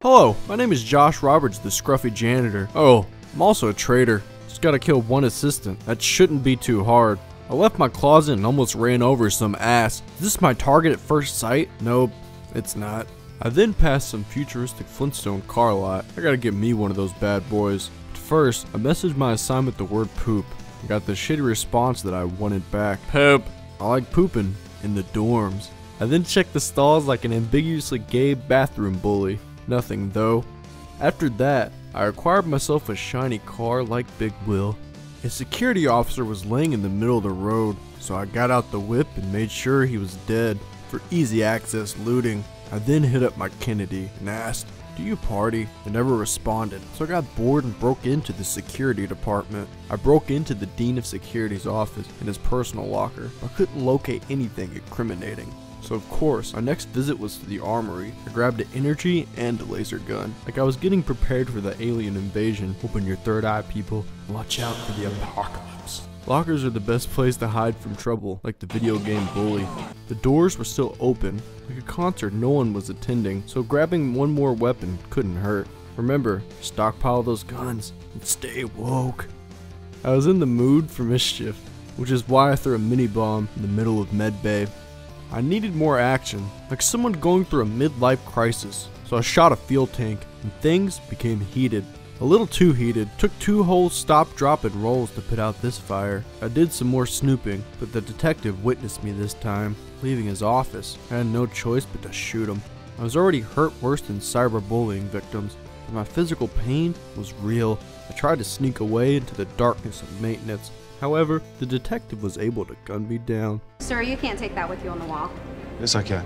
Hello, my name is Josh Roberts, the scruffy janitor. Oh, I'm also a traitor. Just gotta kill one assistant. That shouldn't be too hard. I left my closet and almost ran over some ass. Is this my target at first sight? Nope, it's not. I then passed some futuristic Flintstone car lot. I gotta get me one of those bad boys. But first, I messaged my assignment the word poop. I got the shitty response that I wanted back. Poop. I like pooping in the dorms. I then checked the stalls like an ambiguously gay bathroom bully. Nothing though. After that, I acquired myself a shiny car like Big Will. A security officer was laying in the middle of the road, so I got out the whip and made sure he was dead for easy access looting. I then hit up my Kennedy and asked, "Do you party?" They never responded, so I got bored and broke into the security department. I broke into the Dean of Security's office in his personal locker, but I couldn't locate anything incriminating. So of course, my next visit was to the armory. I grabbed an energy and a laser gun. Like I was getting prepared for the alien invasion. Open your third eye, people. Watch out for the apocalypse. Lockers are the best place to hide from trouble, like the video game Bully. The doors were still open. Like a concert no one was attending, so grabbing one more weapon couldn't hurt. Remember, stockpile those guns and stay woke. I was in the mood for mischief, which is why I threw a mini bomb in the middle of Med Bay. I needed more action, like someone going through a midlife crisis, so I shot a fuel tank, and things became heated. A little too heated. Took 2 whole stop, drop, and rolls to put out this fire. I did some more snooping, but the detective witnessed me this time, leaving his office. I had no choice but to shoot him. I was already hurt worse than cyberbullying victims, but my physical pain was real. I tried to sneak away into the darkness of maintenance. However, the detective was able to gun me down. Sir, you can't take that with you on the wall. Yes, I can.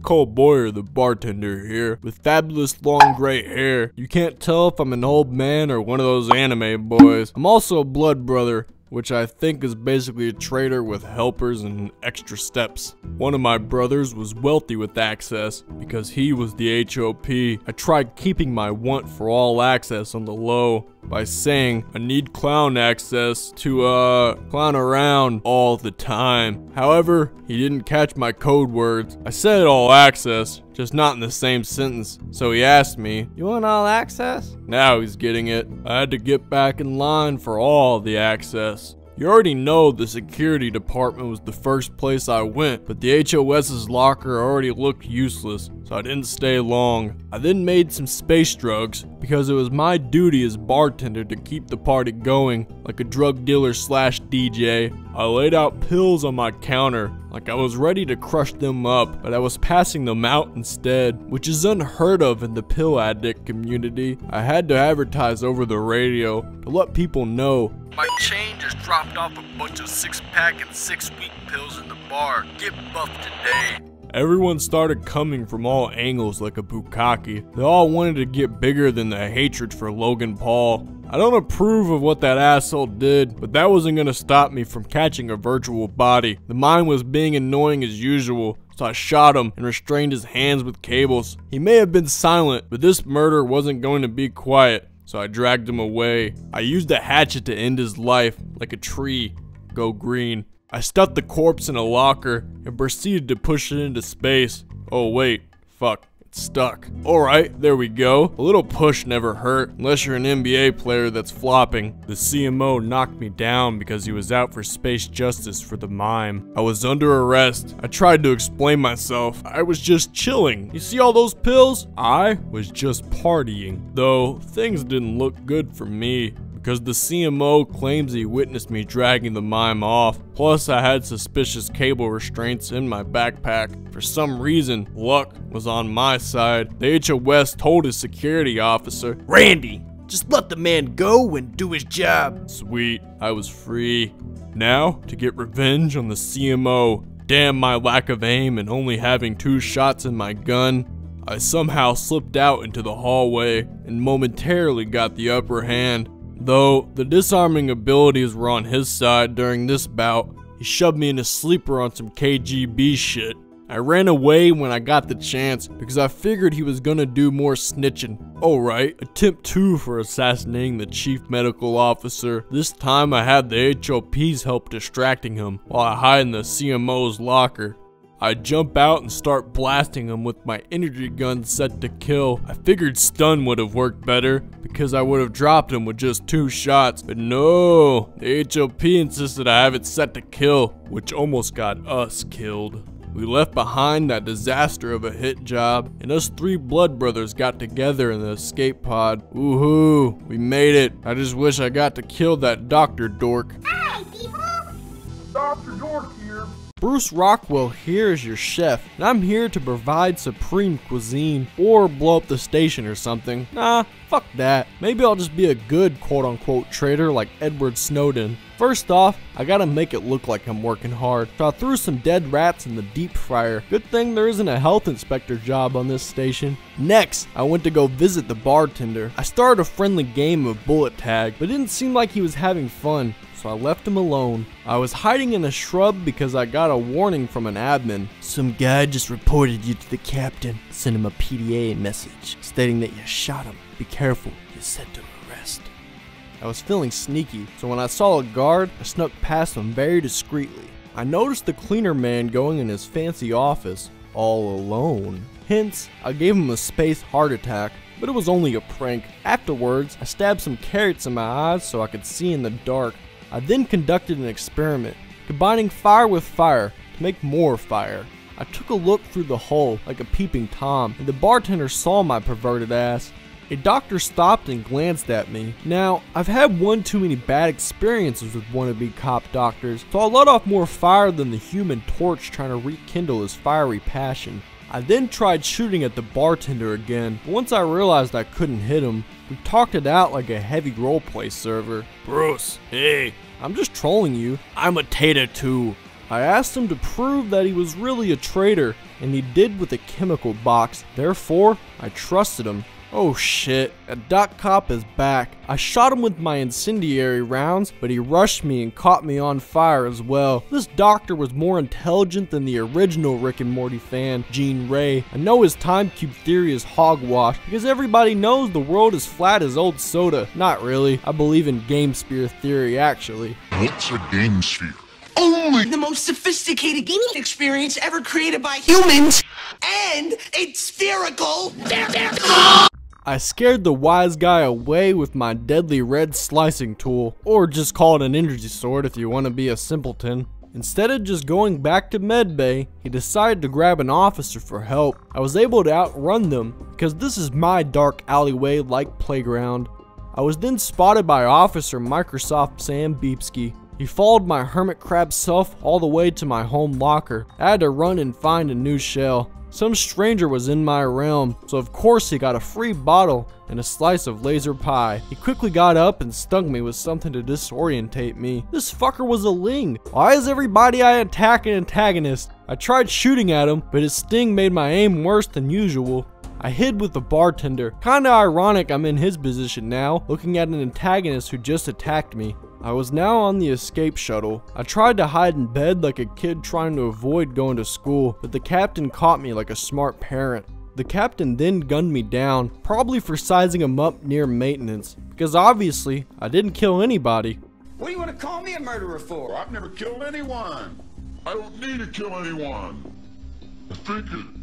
Cole Boyer, the bartender here, with fabulous long gray hair. You can't tell if I'm an old man or one of those anime boys. I'm also a blood brother, which I think is basically a traitor with helpers and extra steps. One of my brothers was wealthy with access because he was the HOP. I tried keeping my want for all access on the low by saying I need clown access to clown around all the time. However, he didn't catch my code words. I said all access, just not in the same sentence. So he asked me, "You want all access?" Now he's getting it. I had to get back in line for all the access. You already know the security department was the first place I went, but the HOS's locker already looked useless, so I didn't stay long. I then made some space drugs, because it was my duty as bartender to keep the party going, like a drug dealer slash DJ. I laid out pills on my counter, like I was ready to crush them up, but I was passing them out instead, which is unheard of in the pill addict community. I had to advertise over the radio to let people know, "My chain just dropped off a bunch of 6-pack and 6-week pills in the bar. Get buffed today." Everyone started coming from all angles like a bukkake. They all wanted to get bigger than the hatred for Logan Paul. I don't approve of what that asshole did, but that wasn't gonna stop me from catching a virtual body. The mine was being annoying as usual, so I shot him and restrained his hands with cables. He may have been silent, but this murder wasn't going to be quiet, so I dragged him away. I used a hatchet to end his life, like a tree. Go green. I stuffed the corpse in a locker and proceeded to push it into space. Oh wait, fuck, it's stuck. Alright, there we go. A little push never hurt, unless you're an NBA player that's flopping. The CMO knocked me down because he was out for space justice for the mime. I was under arrest. I tried to explain myself. I was just chilling. You see all those pills? I was just partying. Though, things didn't look good for me, because the CMO claims he witnessed me dragging the mime off. Plus, I had suspicious cable restraints in my backpack. For some reason, luck was on my side. The HOS told his security officer, "Randy, just let the man go and do his job." Sweet, I was free. Now, to get revenge on the CMO. Damn my lack of aim and only having 2 shots in my gun. I somehow slipped out into the hallway and momentarily got the upper hand. Though the disarming abilities were on his side during this bout, he shoved me in a sleeper on some KGB shit. I ran away when I got the chance because I figured he was gonna do more snitching. Alright, attempt 2 for assassinating the chief medical officer. This time I had the HOP's help distracting him while I hide in the CMO's locker. I jump out and start blasting him with my energy gun set to kill. I figured stun would have worked better because I would have dropped him with just 2 shots, but no, the HOP insisted I have it set to kill, which almost got us killed. We left behind that disaster of a hit job, and us 3 blood brothers got together in the escape pod. Woohoo, we made it. I just wish I got to kill that Dr. Dork. Hi, people! Dr. Dork here. Bruce Rockwell here is your chef, and I'm here to provide supreme cuisine, or blow up the station or something. Nah, fuck that. Maybe I'll just be a good quote-unquote traitor like Edward Snowden. First off, I gotta make it look like I'm working hard, so I threw some dead rats in the deep fryer. Good thing there isn't a health inspector job on this station. Next, I went to go visit the bartender. I started a friendly game of bullet tag, but it didn't seem like he was having fun, so I left him alone. I was hiding in a shrub because I got a warning from an admin. Some guy just reported you to the captain. Sent him a PDA message stating that you shot him. Be careful, you're set to arrest. I was feeling sneaky, so when I saw a guard, I snuck past him very discreetly. I noticed the cleaner man going in his fancy office, all alone. Hence, I gave him a space heart attack, but it was only a prank. Afterwards, I stabbed some carrots in my eyes so I could see in the dark. I then conducted an experiment, combining fire with fire to make more fire. I took a look through the hole like a peeping Tom, and the bartender saw my perverted ass. A doctor stopped and glanced at me. Now, I've had one too many bad experiences with wannabe cop doctors, so I let off more fire than the Human Torch trying to rekindle his fiery passion. I then tried shooting at the bartender again, but once I realized I couldn't hit him, we talked it out like a heavy roleplay server. Bruce, hey, I'm just trolling you. I'm a tater too. I asked him to prove that he was really a traitor, and he did with a chemical box. Therefore, I trusted him. Oh shit, a doc cop is back. I shot him with my incendiary rounds, but he rushed me and caught me on fire as well. This doctor was more intelligent than the original Rick and Morty fan, Gene Ray. I know his time cube theory is hogwash, because everybody knows the world is flat as old soda. Not really, I believe in Gamesphere theory actually. What's a Gamesphere? Only the most sophisticated gaming experience ever created by humans, and it's spherical. I scared the wise guy away with my deadly red slicing tool, or just call it an energy sword if you want to be a simpleton. Instead of just going back to medbay, he decided to grab an officer for help. I was able to outrun them, because this is my dark alleyway-like playground. I was then spotted by Officer Microsoft Sam Beepski. He followed my hermit crab self all the way to my home locker. I had to run and find a new shell. Some stranger was in my realm, so of course he got a free bottle and a slice of laser pie. He quickly got up and stung me with something to disorientate me. This fucker was a ling. Why is everybody I attack an antagonist? I tried shooting at him, but his sting made my aim worse than usual. I hid with the bartender. Kinda ironic I'm in his position now, looking at an antagonist who just attacked me. I was now on the escape shuttle. I tried to hide in bed like a kid trying to avoid going to school, but the captain caught me like a smart parent. The captain then gunned me down, probably for sizing him up near maintenance, because obviously I didn't kill anybody. What do you want to call me a murderer for? Well, I've never killed anyone. I don't need to kill anyone. I figured.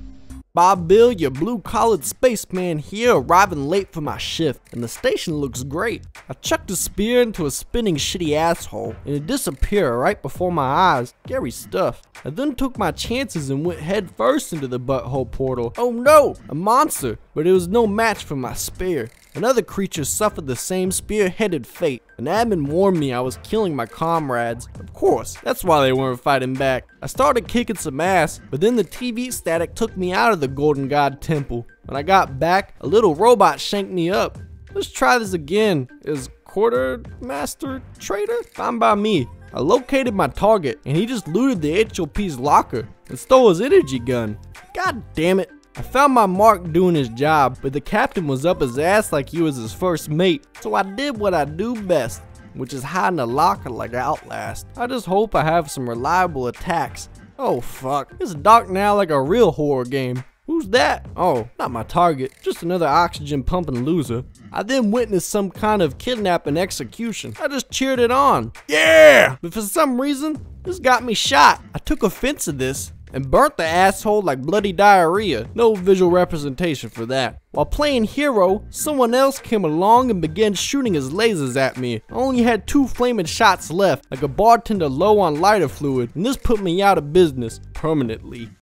Bob Bill, your blue-collared spaceman here, arriving late for my shift, and the station looks great. I chucked a spear into a spinning shitty asshole, and it disappeared right before my eyes. Scary stuff. I then took my chances and went head first into the butthole portal. Oh no, a monster, but it was no match for my spear. Another creature suffered the same spear-headed fate. An admin warned me I was killing my comrades. Of course, that's why they weren't fighting back. I started kicking some ass, but then the TV static took me out of the Golden God Temple. When I got back, a little robot shanked me up. Let's try this again. Is Quartermaster Traitor? Fine by me. I located my target, and he just looted the HOP's locker and stole his energy gun. God damn it. I found my mark doing his job, but the captain was up his ass like he was his first mate. So I did what I do best, which is hide in a locker like Outlast. I just hope I have some reliable attacks. Oh fuck, it's dark now like a real horror game. Who's that? Oh, not my target, just another oxygen pumping loser. I then witnessed some kind of kidnapping execution. I just cheered it on. Yeah! But for some reason, this got me shot. I took offense to this, and burnt the asshole like bloody diarrhea. No visual representation for that. While playing hero, someone else came along and began shooting his lasers at me. I only had 2 flaming shots left, like a bartender low on lighter fluid, and this put me out of business permanently.